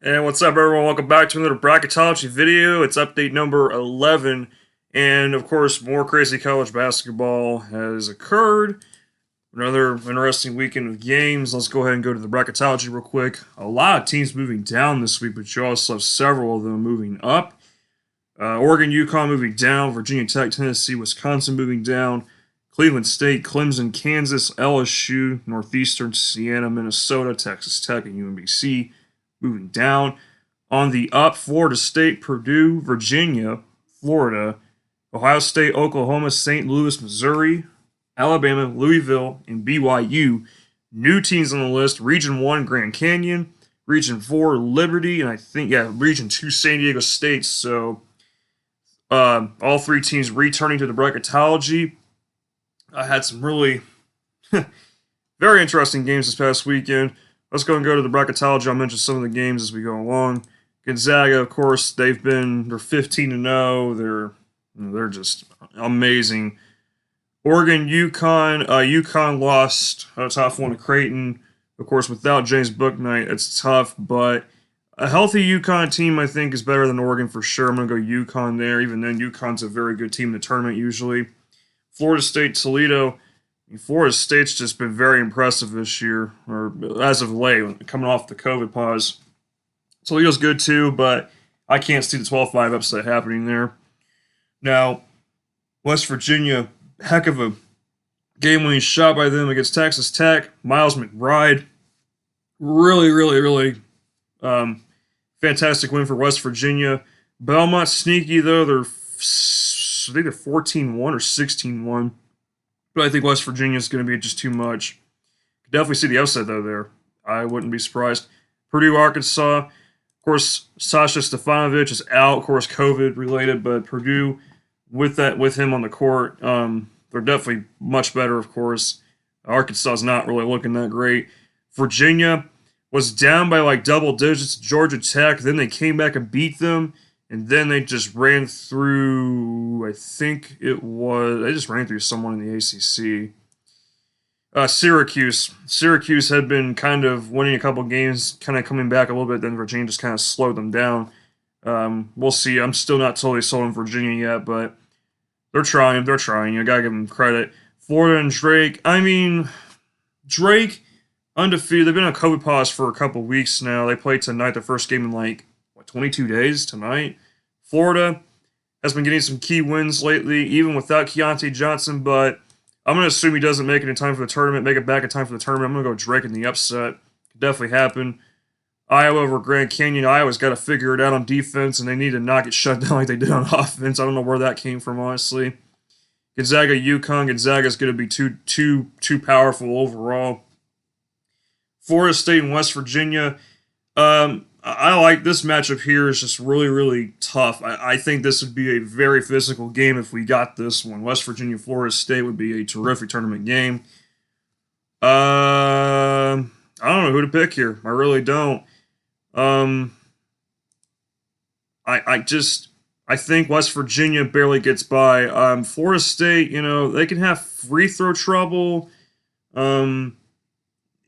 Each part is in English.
And what's up, everyone? Welcome back to another Bracketology video. It's update number 11. And, of course, more crazy college basketball has occurred. Another interesting weekend of games. Let's go ahead and go to the Bracketology real quick. A lot of teams moving down this week, but you also have several of them moving up. Oregon, UConn moving down. Virginia Tech, Tennessee, Wisconsin moving down. Cleveland State, Clemson, Kansas, LSU, Northeastern, Siena, Minnesota, Texas Tech, and UMBC moving down. On the up, Florida State, Purdue, Virginia, Florida, Ohio State, Oklahoma, St. Louis, Missouri, Alabama, Louisville, and BYU. New teams on the list: Region 1, Grand Canyon; Region 4, Liberty; and Region 2, San Diego State. So all three teams returning to the bracketology. I had some really very interesting games this past weekend. Let's go and go to the bracketology. I'll mention some of the games as we go along. Gonzaga, of course, they're 15-0. They're just amazing. Oregon, UConn. UConn lost a tough one to Creighton. Of course, without James Bouknight, it's tough, but a healthy UConn team, I think, is better than Oregon for sure. I'm going to go UConn there. Even then, UConn's a very good team in the tournament usually. Florida State, Toledo. Florida State's just been very impressive this year, or as of late, coming off the COVID pause. Toledo's good too, but I can't see the 12-5 upset happening there. Now, West Virginia, heck of a game-winning shot by them against Texas Tech. Miles McBride, really fantastic win for West Virginia. Belmont sneaky though; I think they're 14-1 or 16-1. But I think West Virginia is going to be just too much. Could definitely see the upset, though, there. I wouldn't be surprised. Purdue, Arkansas. Of course, Sasha Stefanovic is out, of course, COVID-related, but Purdue, with him on the court, they're definitely much better, of course. Arkansas is not really looking that great. Virginia was down by like double digits to Georgia Tech. Then they came back and beat them. And then they just ran through, they just ran through someone in the ACC. Syracuse. Syracuse had been kind of winning a couple games, kind of coming back a little bit, then Virginia just kind of slowed them down. We'll see. I'm still not totally sold on Virginia yet, but they're trying. You gotta give them credit. Florida and Drake. Drake, undefeated. They've been on COVID pause for a couple weeks now. They played tonight, their first game in 22 days tonight. Florida has been getting some key wins lately, even without Keontae Johnson, but I'm going to assume he doesn't make it in time for the tournament, make it back in time for the tournament. I'm going to go Drake in the upset. Could definitely happen. Iowa over Grand Canyon. Iowa's got to figure it out on defense, and they need to not get shut down like they did on offense. I don't know where that came from, honestly. Gonzaga, UConn. Gonzaga's going to be too powerful overall. Florida State and West Virginia. I like this matchup here. It's just really tough. I think this would be a very physical game if we got this one. West Virginia, Florida State would be a terrific tournament game. I don't know who to pick here. I really don't. I think West Virginia barely gets by. Florida State, they can have free throw trouble.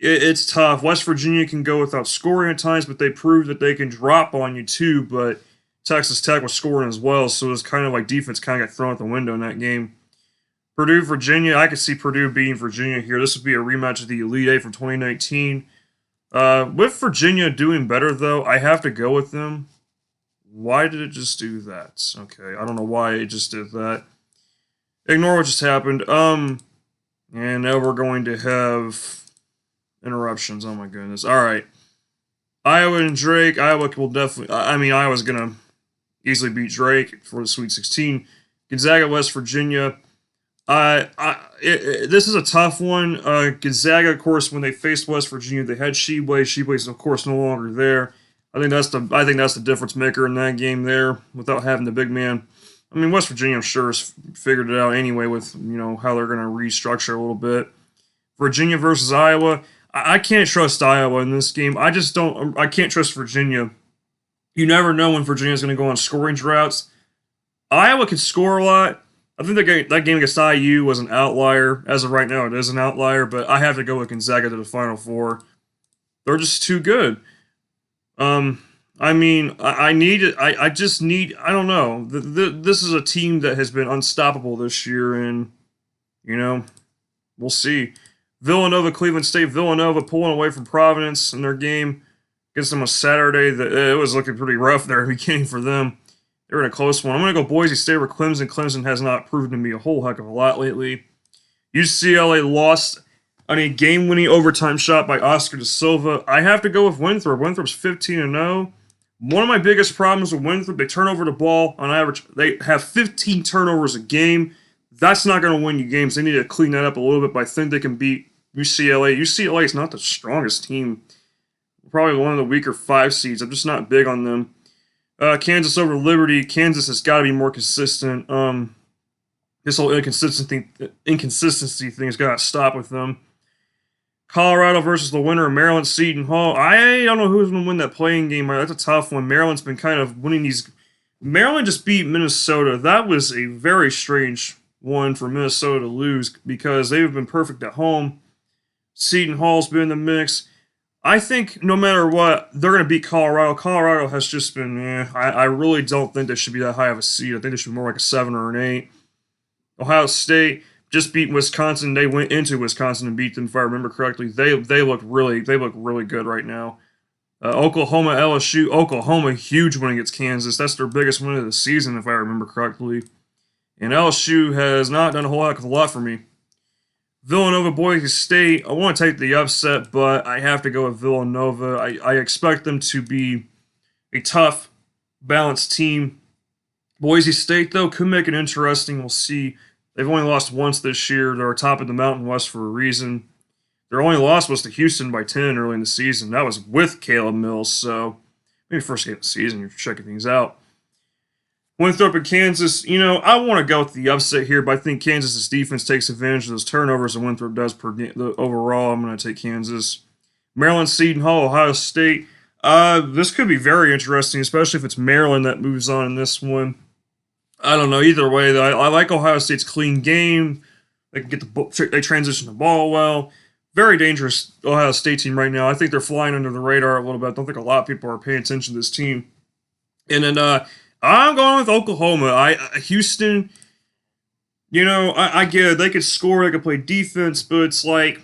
It's tough. West Virginia can go without scoring at times, but they prove that they can drop on you too. But Texas Tech was scoring as well, so it was kind of like defense kind of got thrown out the window in that game. Purdue, Virginia. I could see Purdue beating Virginia here. This would be a rematch of the Elite Eight from 2019. With Virginia doing better, though, I have to go with them. Why did it just do that? Okay, I don't know why it just did that. Ignore what just happened. And now we're going to have interruptions. Oh my goodness. All right. Iowa and Drake. Iowa will definitely. Iowa's gonna easily beat Drake for the Sweet 16. Gonzaga, West Virginia. This is a tough one. Gonzaga, of course, when they faced West Virginia, they had Sheboy. Sheboy's, of course, no longer there. I think that's the difference maker in that game there. Without having the big man. West Virginia, I'm sure, has figured it out anyway with how they're gonna restructure a little bit. Virginia versus Iowa. I can't trust Iowa in this game. I can't trust Virginia. You never know when Virginia's going to go on scoring droughts. Iowa can score a lot. I think that game against IU was an outlier. As of right now, it is an outlier, but I have to go with Gonzaga to the Final Four. They're just too good. I mean, I need it. I just need. I don't know. This is a team that has been unstoppable this year, and you know, we'll see. Villanova, Cleveland State, Villanova pulling away from Providence in their game against them on Saturday. It was looking pretty rough there at the beginning for them. They were in a close one. I'm going to go Boise State over Clemson. Clemson has not proven to me a whole heck of a lot lately. UCLA lost on a game-winning overtime shot by Oscar da Silva. I have to go with Winthrop. Winthrop's 15-0. One of my biggest problems with Winthrop, they turn over the ball on average. They have 15 turnovers a game. That's not going to win you games. They need to clean that up a little bit, but I think they can beat UCLA. UCLA is not the strongest team. Probably one of the weaker 5 seeds. I'm just not big on them. Kansas over Liberty. Kansas has got to be more consistent. This whole inconsistency thing has got to stop with them. Colorado versus the winner of Maryland, Seton Hall. I don't know who's going to win that playing game. That's a tough one. Maryland's been kind of winning these. Maryland just beat Minnesota. That was a very strange one for Minnesota to lose because they've been perfect at home. Seton Hall's been in the mix. I think no matter what, they're going to beat Colorado. Colorado has just been, I really don't think they should be that high of a seed. I think they should be more like a 7 or an 8. Ohio State just beat Wisconsin. They went into Wisconsin and beat them, if I remember correctly. They look really good right now. Oklahoma, LSU. Oklahoma, huge win against Kansas. That's their biggest win of the season, if I remember correctly. And LSU has not done a whole heck of a lot for me. Villanova, Boise State. I want to take the upset, but I have to go with Villanova. I expect them to be a tough, balanced team. Boise State, though, could make it interesting. We'll see. They've only lost once this year. They're top of the Mountain West for a reason. Their only loss was to Houston by 10 early in the season. That was with Caleb Mills, so maybe first game of the season, you're checking things out. Winthrop and Kansas, I want to go with the upset here, but I think Kansas' defense takes advantage of those turnovers and Winthrop does per game. Overall, I'm going to take Kansas. Maryland, Seton Hall, Ohio State. This could be very interesting, especially if it's Maryland that moves on in this one. I don't know. Either way, though, I like Ohio State's clean game. They can they transition the ball well. Very dangerous Ohio State team right now. I think they're flying under the radar a little bit. I don't think a lot of people are paying attention to this team. And then I'm going with Oklahoma. Houston, I get it. They could score, they could play defense, but it's like,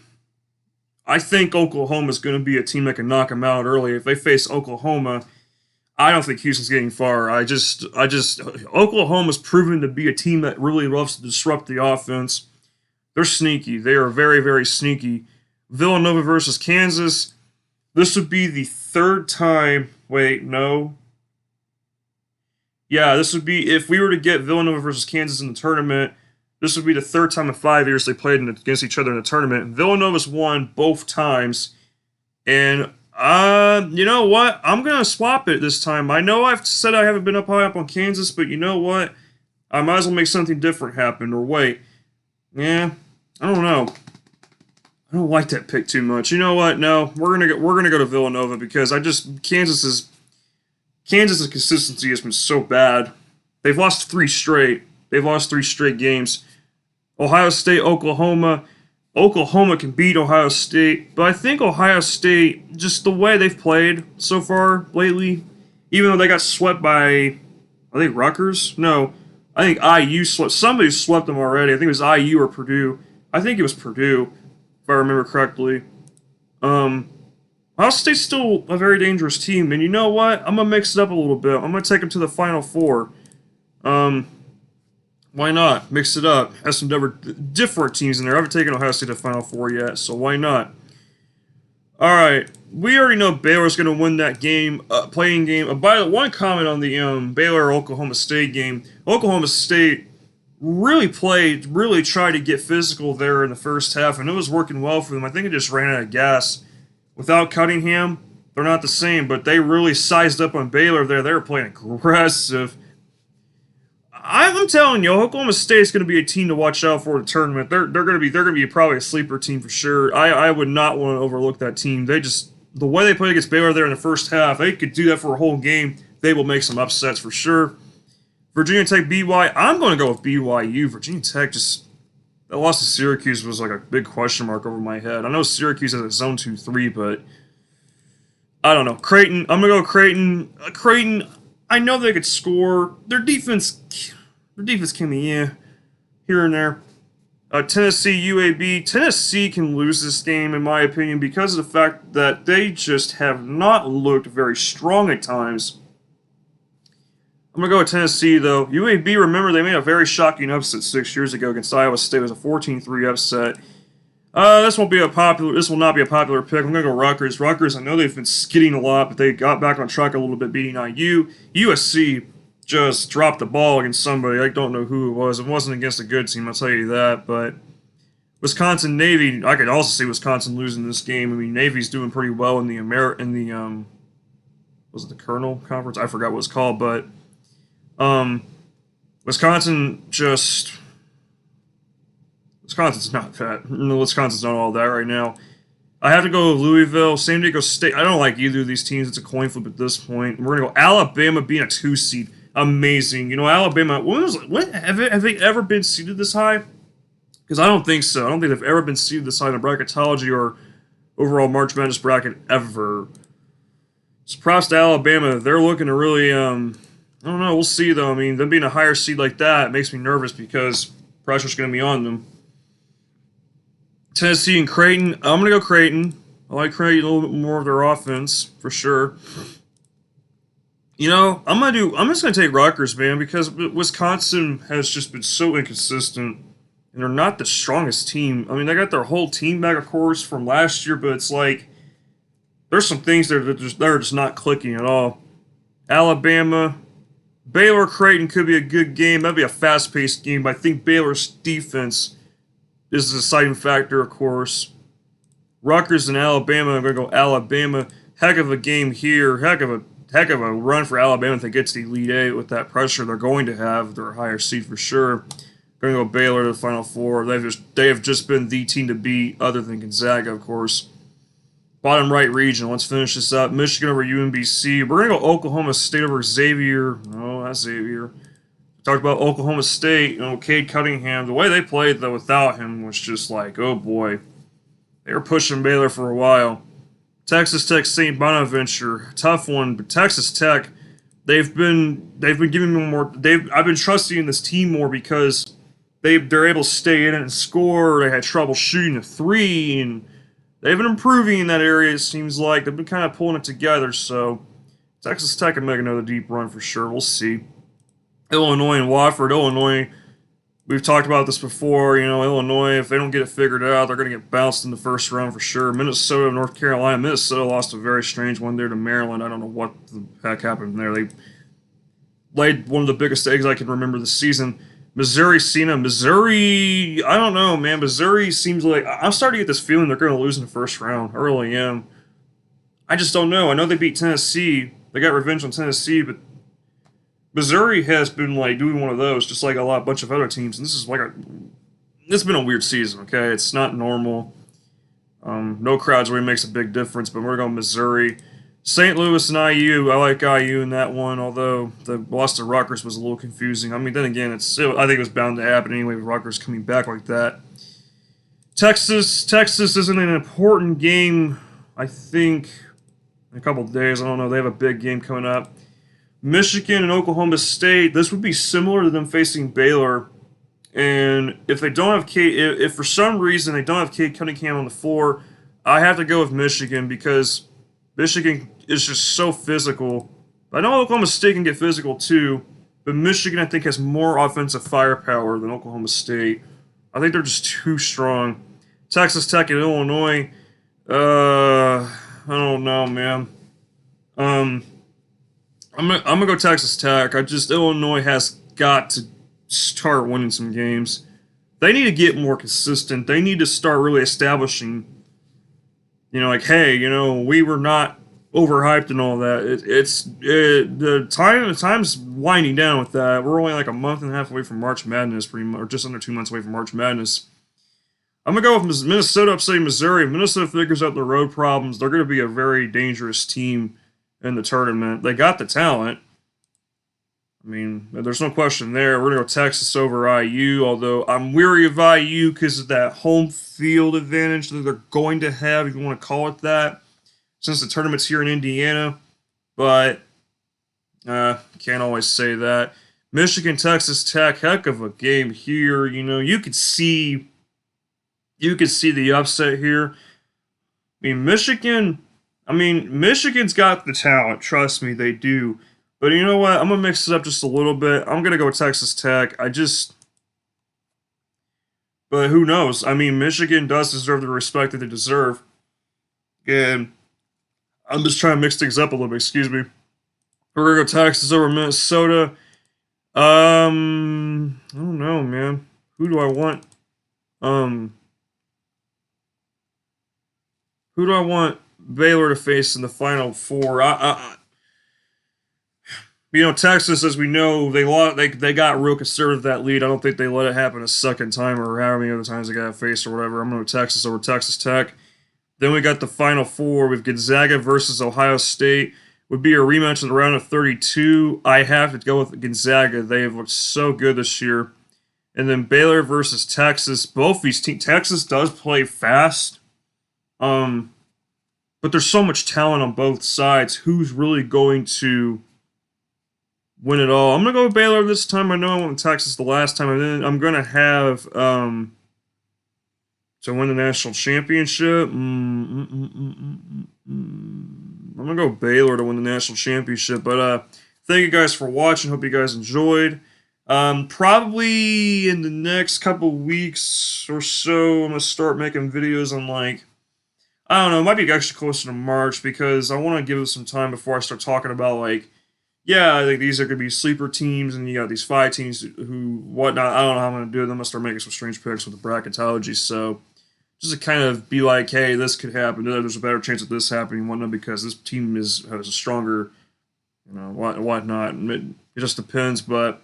I think Oklahoma's going to be a team that can knock them out early. If they face Oklahoma, I don't think Houston's getting far. Oklahoma's proven to be a team that really loves to disrupt the offense. They're sneaky. They are very, very sneaky. Villanova versus Kansas. This would be the third time. Wait, no. Yeah, this would be, if we were to get Villanova versus Kansas in the tournament, this would be the third time in 5 years they played against each other in the tournament. Villanova's won both times. And, you know what? I'm going to swap it this time. I know I've said I haven't been up high up on Kansas, but you know what? I might as well make something different happen. Or wait. Yeah, I don't know. I don't like that pick too much. You know what? No, we're gonna go to Villanova because Kansas's consistency has been so bad. They've lost 3 straight. They've lost 3 straight games. Ohio State, Oklahoma. Oklahoma can beat Ohio State, but I think Ohio State, just the way they've played so far lately, even though they got swept by, I think Rutgers? No, I think IU swept. Somebody swept them already. I think it was IU or Purdue. I think it was Purdue, if I remember correctly. Ohio State's still a very dangerous team, and you know what? I'm gonna mix it up a little bit. I'm gonna take them to the Final Four. Why not? Mix it up. Have some different teams in there. I haven't taken Ohio State to the Final Four yet, so why not? All right, we already know Baylor's going to win that game, playing game. By the way, one comment on the Baylor-Oklahoma State game. Oklahoma State really tried to get physical there in the first half, and it was working well for them. I think it just ran out of gas. Without Cunningham, they're not the same, but they really sized up on Baylor there. They were playing aggressive. I'm telling you, Oklahoma State is going to be a team to watch out for in the tournament. They're going to be probably a sleeper team for sure. I would not want to overlook that team. The way they played against Baylor there in the first half, they could do that for a whole game. They will make some upsets for sure. Virginia Tech, BYU. I'm going to go with BYU. Virginia Tech that loss to Syracuse was like a big question mark over my head. I know Syracuse has a zone 2-3, but I don't know. Creighton. I'm gonna go Creighton. Creighton. I know they could score. Their defense can be here and there. Tennessee, UAB. Tennessee can lose this game, in my opinion, because of the fact that they just have not looked very strong at times. I'm going to go with Tennessee, though. UAB, remember, they made a very shocking upset 6 years ago against Iowa State. It was a 14-3 upset. This will not be a popular pick. I'm going to go Rutgers. Rutgers, I know they've been skidding a lot, but they got back on track a little bit, beating IU. USC just dropped the ball against somebody. I don't know who it was. It wasn't against a good team, I'll tell you that. But Wisconsin Navy, I could also see Wisconsin losing this game. I mean, Navy's doing pretty well in the was it the Colonel Conference? I forgot what it's called, but Wisconsin's not that. Wisconsin's not all that right now. I have to go with Louisville. San Diego State. I don't like either of these teams. It's a coin flip at this point. We're going to go Alabama being a 2 seed. Amazing. Alabama, have they ever been seeded this high? Because I don't think so. I don't think they've ever been seeded this high in a bracketology or overall March Madness bracket ever. So props to Alabama. They're looking to really, I don't know. We'll see, though. I mean, them being a higher seed like that makes me nervous because pressure's going to be on them. Tennessee and Creighton. I'm going to go Creighton. I like Creighton a little bit more of their offense, for sure. I'm just going to take Rutgers, man, because Wisconsin has just been so inconsistent, and they're not the strongest team. I mean, they got their whole team back, of course, from last year, but it's like there's some things that are just not clicking at all. Alabama, Baylor, Creighton could be a good game. That'd be a fast-paced game, but I think Baylor's defense is the deciding factor, of course. Rutgers and Alabama, I'm going to go Alabama. Heck of a game here. Heck of a run for Alabama if they get to the Elite Eight with that pressure they're going to have. They're a higher seed for sure. Going to go Baylor to the Final Four. They have just been the team to beat, other than Gonzaga, of course. Bottom right region. Let's finish this up. Michigan over UMBC. We're going to go Oklahoma State over Xavier. No, not Xavier. Talked about Oklahoma State. Cade Cunningham. The way they played, though, without him was just like, oh boy. They were pushing Baylor for a while. Texas Tech, St. Bonaventure, tough one, but Texas Tech, they've been giving me more. I've been trusting in this team more because they're able to stay in it and score. They had trouble shooting a three, and they've been improving in that area. It seems like they've been kind of pulling it together. So Texas Tech can make another deep run for sure. We'll see. Illinois and Wofford. Illinois. We've talked about this before, Illinois, if they don't get it figured out, they're going to get bounced in the first round for sure. Minnesota, North Carolina. Minnesota lost a very strange one there to Maryland. I don't know what the heck happened there. They laid one of the biggest eggs I can remember this season. Missouri, Cena. Missouri, I don't know, man. Missouri seems like, I'm starting to get this feeling they're going to lose in the first round. I really am. I just don't know. I know they beat Tennessee. They got revenge on Tennessee, but Missouri has been doing one of those, just like a bunch of other teams, and this is it's been a weird season. Okay, it's not normal. No crowds really makes a big difference, but we're going Missouri, St. Louis, and IU. I like IU in that one, although the loss to Rutgers was a little confusing. I mean, then again, I think it was bound to happen anyway with Rutgers coming back like that. Texas isn't an important game. I think in a couple of days. I don't know. They have a big game coming up. Michigan and Oklahoma State, this would be similar to them facing Baylor. And if they don't have if for some reason they don't have Cade Cunningham on the floor, I have to go with Michigan because Michigan is just so physical. I know Oklahoma State can get physical too, but Michigan I think has more offensive firepower than Oklahoma State. I think they're just too strong. Texas Tech and Illinois, I don't know, man. I'm gonna go Texas Tech. Illinois has got to start winning some games. They need to get more consistent. They need to start really establishing, hey, we were not overhyped and all that. The time's winding down with that. We're only like a month and a half away from March Madness, pretty much, or just under 2 months away from March Madness. I'm gonna go with Minnesota upsetting Missouri. If Minnesota figures out their road problems, they're gonna be a very dangerous team in the tournament. They got the talent. I mean, there's no question there. We're going to go Texas over IU, although I'm weary of IU because of that home field advantage that they're going to have, if you want to call it that. since the tournament's here in Indiana, but can't always say that. Michigan, Texas Tech, heck of a game here. You know, you could see the upset here. Michigan's got the talent. Trust me, they do. But you know what? I'm gonna mix it up just a little bit. I'm gonna go with Texas Tech. But who knows? I mean, Michigan does deserve the respect that they deserve. And I'm just trying to mix things up a little bit. Excuse me. We're gonna go Texas over Minnesota. I don't know, man. Who do I want? Um, who do I want Baylor to face in the Final Four? Texas, as we know, they got real conservative that lead. I don't think they let it happen a second time or however many other times they got faced or whatever. I'm going to go Texas over Texas Tech. Then we got the Final Four with Gonzaga versus Ohio State. Would be a rematch in the round of 32. I have to go with Gonzaga. They have looked so good this year. And then Baylor versus Texas. Both these teams. Texas does play fast. But there's so much talent on both sides. Who's really going to win it all? I'm going to go with Baylor this time. I know I went with Texas the last time. And then I'm going to have to win the national championship. I'm going to go Baylor to win the national championship. But thank you guys for watching. Hope you guys enjoyed. Probably in the next couple weeks or so, I'm going to start making videos on, like, I don't know, it might be actually closer to March because I want to give it some time before I start talking about, like, yeah, I think these are going to be sleeper teams, and you got these 5 teams who, whatnot. I don't know how I'm going to do it. I'm going to start making some strange picks with the bracketology. So, just to kind of be like, hey, this could happen. There's a better chance of this happening and whatnot because this team has a stronger, whatnot. It just depends. But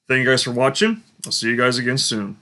thank you guys for watching. I'll see you guys again soon.